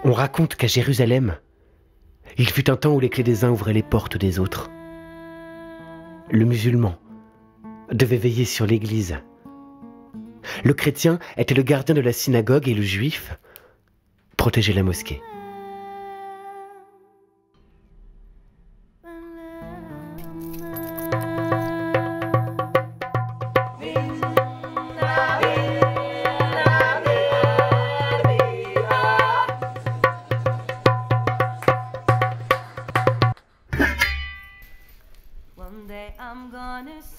On raconte qu'à Jérusalem, il fut un temps où les clés des uns ouvraient les portes des autres. Le musulman devait veiller sur l'église. Le chrétien était le gardien de la synagogue et le juif protégeait la mosquée.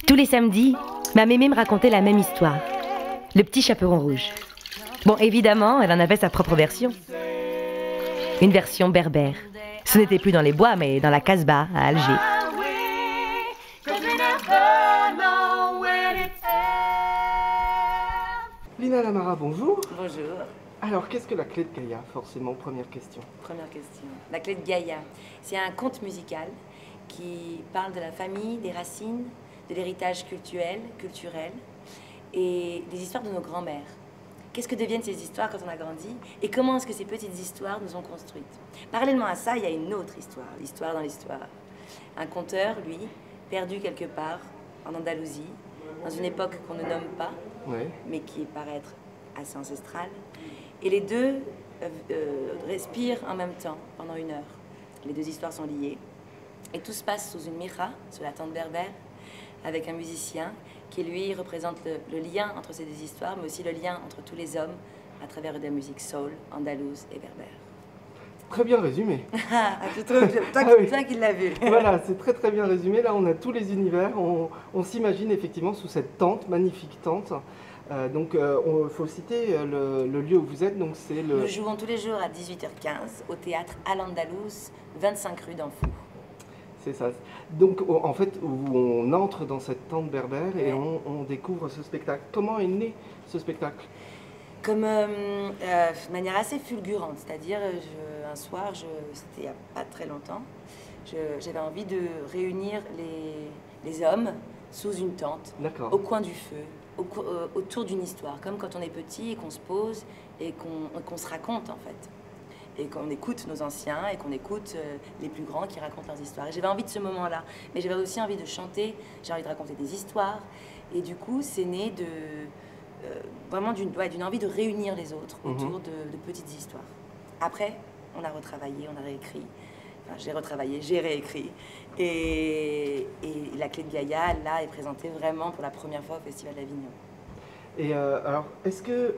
Tous les samedis, ma mémé me racontait la même histoire. Le petit chaperon rouge. Bon, évidemment, elle en avait sa propre version. Une version berbère. Ce n'était plus dans les bois, mais dans la Casbah, à Alger. Lina Lamara, bonjour. Bonjour. Alors, qu'est-ce que la clé de Gaïa, forcément, première question? Première question. La clé de Gaïa, c'est un conte musical qui parle de la famille, des racines, de l'héritage culturel et des histoires de nos grands-mères. Qu'est-ce que deviennent ces histoires quand on a grandi et comment est-ce que ces petites histoires nous ont construites? Parallèlement à ça, il y a une autre histoire, l'histoire dans l'histoire. Un conteur, lui, perdu quelque part en Andalousie, dans une époque qu'on ne nomme pas, mais qui paraît être assez ancestrale. Et les deux respirent en même temps pendant 1 heure. Les deux histoires sont liées. Et tout se passe sous une mira, sous la tente berbère, avec un musicien qui, lui, représente le lien entre ces deux histoires, mais aussi le lien entre tous les hommes à travers de la musique soul, andalouse et berbère. Très bien résumé. Tu trouves, toi qui l'as vu. Voilà, c'est très très bien résumé. Là, on a tous les univers. On s'imagine effectivement sous cette tente, magnifique tente. Donc, il faut citer le lieu où vous êtes. Donc, c'est le... Nous jouons tous les jours à 18h15 au théâtre Al-Andalus, 25 rue d'Anfou. C'est ça. Donc, en fait, où on entre dans cette tente berbère et on découvre ce spectacle. Comment est né ce spectacle? Comme de manière assez fulgurante, c'est-à-dire un soir, c'était il n'y a pas très longtemps, j'avais envie de réunir les hommes sous une tente, au coin du feu, autour d'une histoire, comme quand on est petit et qu'on se pose et qu'on se raconte en fait. Et qu'on écoute nos anciens et qu'on écoute les plus grands qui racontent leurs histoires. Et j'avais envie de ce moment-là, mais j'avais aussi envie de chanter, j'ai envie de raconter des histoires. Et du coup, c'est né de... vraiment d'une envie de réunir les autres autour de petites histoires. Après, on a retravaillé, on a réécrit. Enfin, j'ai retravaillé, j'ai réécrit. Et la clé de Gaïa, là, est présentée vraiment pour la première fois au Festival d'Avignon. Et alors, est-ce que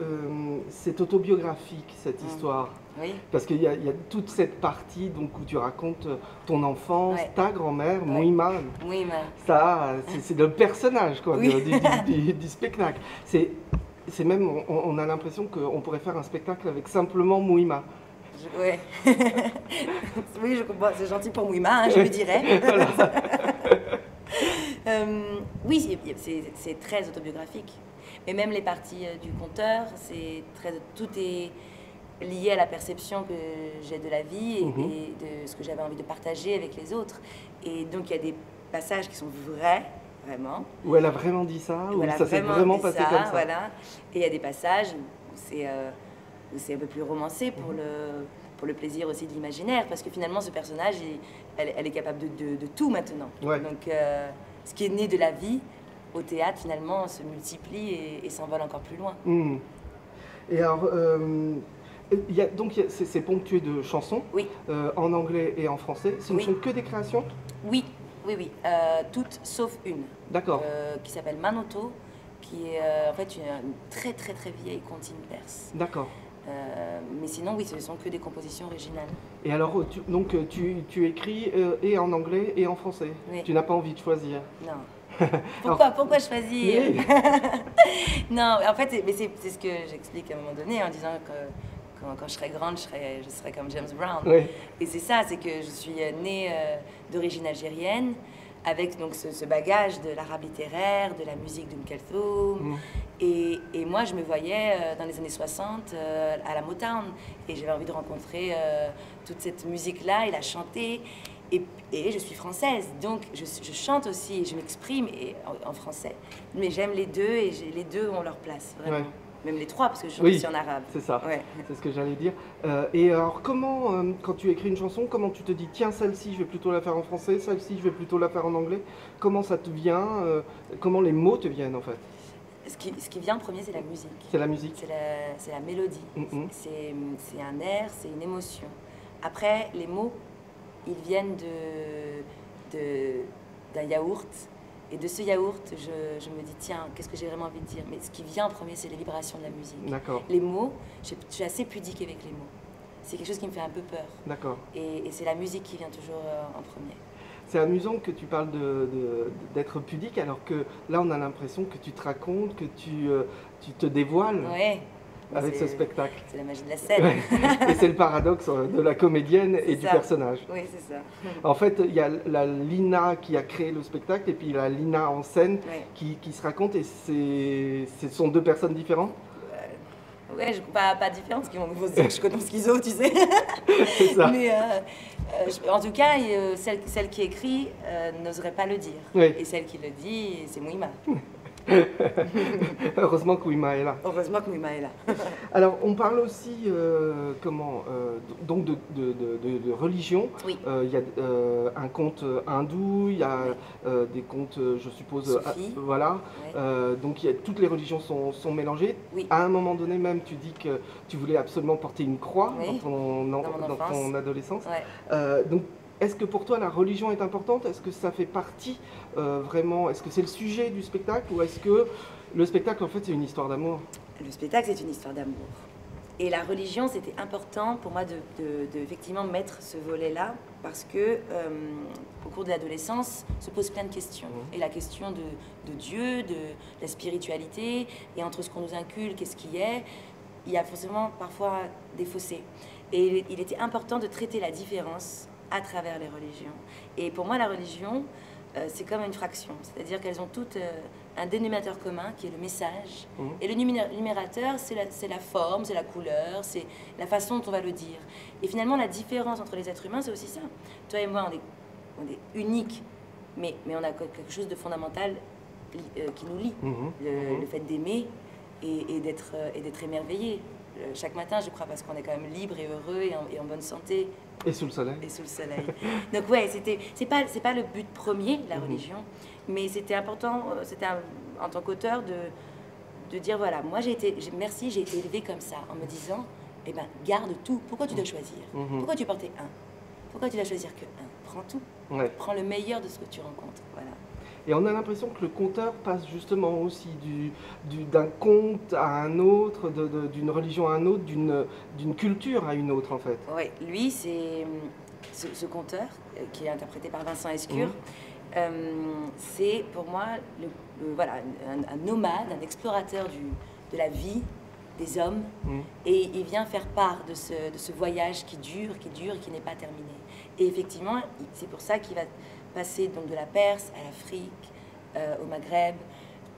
c'est autobiographique, cette histoire? Oui. Parce qu'il y a toute cette partie donc, où tu racontes ton enfance, ta grand-mère, Mouima. Mouima. Ça, c'est le personnage quoi, du spectacle. C'est même, on a l'impression qu'on pourrait faire un spectacle avec simplement Mouima. Oui, oui, je comprends, c'est gentil pour Mouima, hein, je lui dirais. Voilà. Oui, c'est très autobiographique. Mais même les parties du conteur, tout est lié à la perception que j'ai de la vie et de ce que j'avais envie de partager avec les autres. Et donc il y a des passages qui sont vrais, vraiment. Où elle a vraiment dit ça, où ça s'est vraiment passé comme ça. Voilà. Et il y a des passages où c'est un peu plus romancé pour le plaisir aussi de l'imaginaire, parce que finalement ce personnage, elle est capable de tout maintenant. Donc ce qui est né de la vie, au théâtre, finalement, se multiplie et s'envole encore plus loin. Et alors, c'est ponctué de chansons, en anglais et en français. Ce ne sont que des créations? Oui, toutes sauf une. D'accord. Qui s'appelle Manoto, qui est en fait une très très très vieille comptine perse. D'accord. Mais sinon, oui, ce ne sont que des compositions originales. Et alors, tu écris et en anglais et en français? Tu n'as pas envie de choisir? Non. Pourquoi choisir? Non, en fait, c'est ce que j'explique à un moment donné en disant que quand je serai grande, je serai comme James Brown. Et c'est ça, c'est que je suis née d'origine algérienne, avec donc ce bagage de l'arabe littéraire, de la musique d'Oum Kalthoum. Et moi, je me voyais dans les années 60 à la Motown. Et j'avais envie de rencontrer toute cette musique-là et la chanter. Et je suis française, donc je chante aussi, je m'exprime en français. Mais j'aime les deux et les deux ont leur place, vraiment. même les trois, parce que je chante Oui, aussi en arabe. c'est ça, Ouais. c'est ce que j'allais dire. Et alors, comment, quand tu écris une chanson, comment tu te dis, tiens, celle-ci, je vais plutôt la faire en français, celle-ci, je vais plutôt la faire en anglais? Comment ça te vient? Comment les mots te viennent, en fait? Ce qui vient en premier, c'est la musique. C'est la musique? C'est la mélodie. Mhm. C'est un air, c'est une émotion. Après, les mots, ils viennent d'un yaourt. Et de ce yaourt, je me dis, tiens, qu'est-ce que j'ai vraiment envie de dire? Mais ce qui vient en premier, c'est les vibrations de la musique. D'accord, Les mots, je suis assez pudique avec les mots. C'est quelque chose qui me fait un peu peur. d'accord. Et c'est la musique qui vient toujours en premier. C'est amusant que tu parles d'être pudique, alors que là, on a l'impression que tu te racontes, que tu te dévoiles Ouais. avec ce spectacle. C'est la magie de la scène. Ouais. Et c'est le paradoxe de la comédienne et du ça. personnage. Oui, c'est ça. En fait, il y a la Lina qui a créé le spectacle et puis la Lina en scène Ouais. qui se raconte, et ce sont deux personnes différentes. Ouais, pas différente, parce qu'ils vont me dire que je connais schizo, tu sais. C'est ça. Mais en tout cas, celle qui écrit n'oserait pas le dire. Oui. Et celle qui le dit, c'est Mouima. Heureusement que Wima est là. Heureusement que Mouima est là. Alors, on parle aussi donc de religion. Oui. Il y a un conte hindou, il y a des contes, je suppose, Soufis. voilà. Ouais. Donc toutes les religions sont mélangées. Oui. À un moment donné même, tu dis que tu voulais absolument porter une croix Oui. dans Dans ton adolescence. Ouais. Donc, est-ce que pour toi la religion est importante? Est-ce que ça fait partie vraiment? Est-ce que c'est le sujet du spectacle, ou est-ce que le spectacle en fait c'est une histoire d'amour? Le spectacle, c'est une histoire d'amour. Et la religion, c'était important pour moi de effectivement mettre ce volet-là, parce que au cours de l'adolescence se posent plein de questions. Et la question de Dieu, de la spiritualité, et entre ce qu'on nous inculque et ce qui est, il y a forcément parfois des fossés. Et il était important de traiter la différence à travers les religions. Et pour moi, la religion, c'est comme une fraction. C'est-à-dire qu'elles ont toutes un dénominateur commun qui est le message. Et le numérateur, c'est la forme, c'est la couleur, c'est la façon dont on va le dire. Et finalement, la différence entre les êtres humains, c'est aussi ça. Toi et moi, on est uniques, mais on a quelque chose de fondamental qui nous lie. Le fait d'aimer et d'être émerveillé. Chaque matin, je crois, parce qu'on est quand même libre et heureux et en bonne santé. Et sous le soleil. Et sous le soleil. Donc ouais, c'est pas le but premier, la religion, mais c'était important, en tant qu'auteur, de dire, voilà, moi j'ai été élevée comme ça, en me disant, eh ben, garde tout. Pourquoi tu dois choisir? Pourquoi tu portais un? Pourquoi tu dois choisir que un? Prends tout. Ouais. Prends le meilleur de ce que tu rencontres. Voilà. Et on a l'impression que le conteur passe justement aussi d'un conte à un autre, d'une religion à un autre, d'une culture à une autre, en fait. Oui, lui, c'est ce conteur qui est interprété par Vincent Escure. C'est pour moi voilà, un nomade, un explorateur de la vie, des hommes, et il vient faire part de ce voyage qui dure, qui n'est pas terminé. Et effectivement, c'est pour ça qu'il va passer donc de la Perse à l'Afrique, au Maghreb,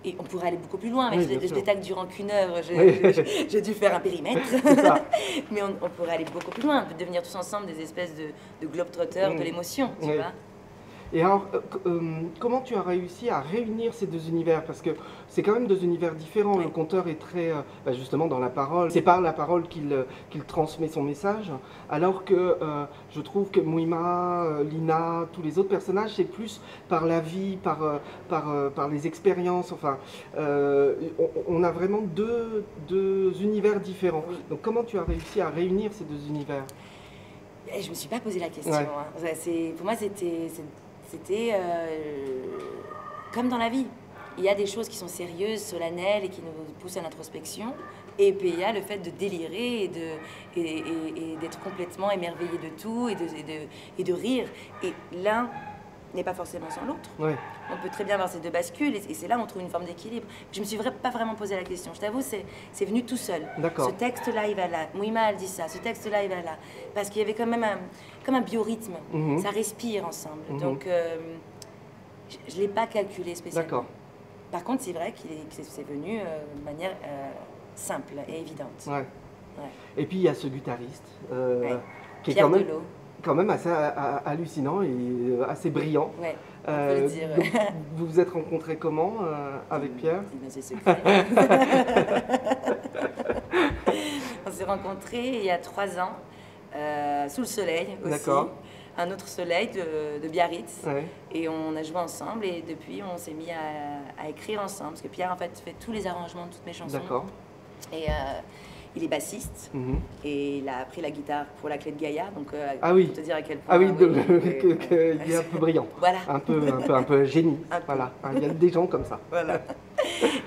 et on pourrait aller beaucoup plus loin, mais le spectacle durant qu'une heure, j'ai dû faire un périmètre, mais on pourrait aller beaucoup plus loin, on peut devenir tous ensemble des espèces de globetrotters de l'émotion, tu vois. Et alors, comment tu as réussi à réunir ces deux univers? Parce que c'est quand même deux univers différents. Le conteur est très, justement, dans la parole. C'est par la parole qu'il transmet son message. Alors que je trouve que Mouima, Lina, tous les autres personnages, c'est plus par la vie, par les expériences. Enfin, on a vraiment deux univers différents. Donc comment tu as réussi à réunir ces deux univers? Et je ne me suis pas posé la question. Hein. Pour moi, c'était comme dans la vie. Il y a des choses qui sont sérieuses, solennelles et qui nous poussent à l'introspection. Et puis il y a le fait de délirer et d'être complètement émerveillé de tout et de rire. Et l'un n'est pas forcément sans l'autre. Ouais. On peut très bien avoir ces deux bascules et c'est là où on trouve une forme d'équilibre. Je ne me suis pas vraiment posé la question. Je t'avoue, c'est venu tout seul. D'accord. Ce texte-là, il va là. Mouima, elle dit ça. Ce texte-là, il va là. Parce qu'il y avait quand même comme un biorhythme. Ça respire ensemble. Donc, je ne l'ai pas calculé spécialement. D'accord. Par contre, c'est vrai que c'est venu de manière simple et évidente. Ouais. Ouais. Et puis il y a ce guitariste qui est Pierre quand même... Delot. quand même assez hallucinant et assez brillant. Ouais, on peut le dire. Donc, vous vous êtes rencontrés comment avec Pierre? C'est secret. On s'est rencontrés il y a 3 ans, sous le soleil aussi. D'accord. Un autre soleil de Biarritz. Ouais. Et on a joué ensemble et depuis on s'est mis à écrire ensemble. Parce que Pierre en fait fait tous les arrangements de toutes mes chansons. D'accord. Et il est bassiste et il a appris la guitare pour la clé de Gaïa. Donc Ah oui. pour te dire à quel point. Ah oui, oui, il est un peu brillant. Voilà. Un peu génie. Un peu. Voilà. Il y a des gens comme ça. Voilà.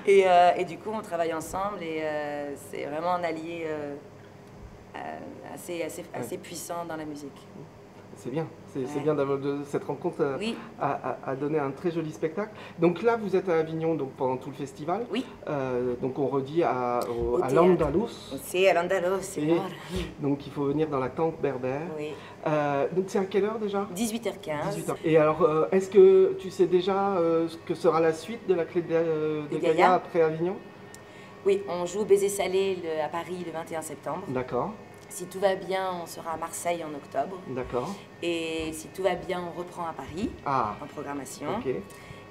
Et du coup, on travaille ensemble et c'est vraiment un allié assez puissant dans la musique. C'est bien, c'est Ouais. bien d'avoir cette rencontre Oui. a donné un très joli spectacle. Donc là, vous êtes à Avignon donc, pendant tout le festival. Oui. Donc on redit à théâtre. l'Andalous. C'est à l'Andalous, c'est Et mort. donc il faut venir dans la tente berbère. Oui. Donc c'est à quelle heure déjà? 18h15. 18h. Et alors, est-ce que tu sais déjà ce que sera la suite de la clé de Gaïa Gaïa après Avignon? Oui, on joue Baiser Salé à Paris le 21 septembre. D'accord, Si tout va bien, on sera à Marseille en octobre. d'accord. Et si tout va bien, on reprend à Paris Ah, en programmation. ok.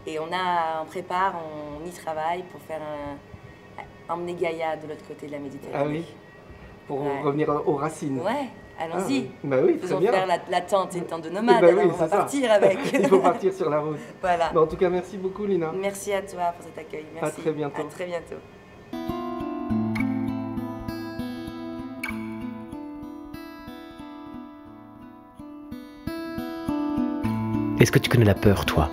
Et on prépare, on y travaille pour faire emmener Gaïa de l'autre côté de la Méditerranée. Ah oui, pour Ouais. revenir aux racines. Ouais, allons-y. Bah oui, très Faisons bien. faire la tente, c'est une tente de nomade, Bah oui, alors on va c'est ça. partir avec. Il faut partir sur la route. Voilà. Bon, en tout cas, merci beaucoup, Lina. Merci à toi pour cet accueil. Merci. très bientôt. À très bientôt. Est-ce que tu connais la peur, toi?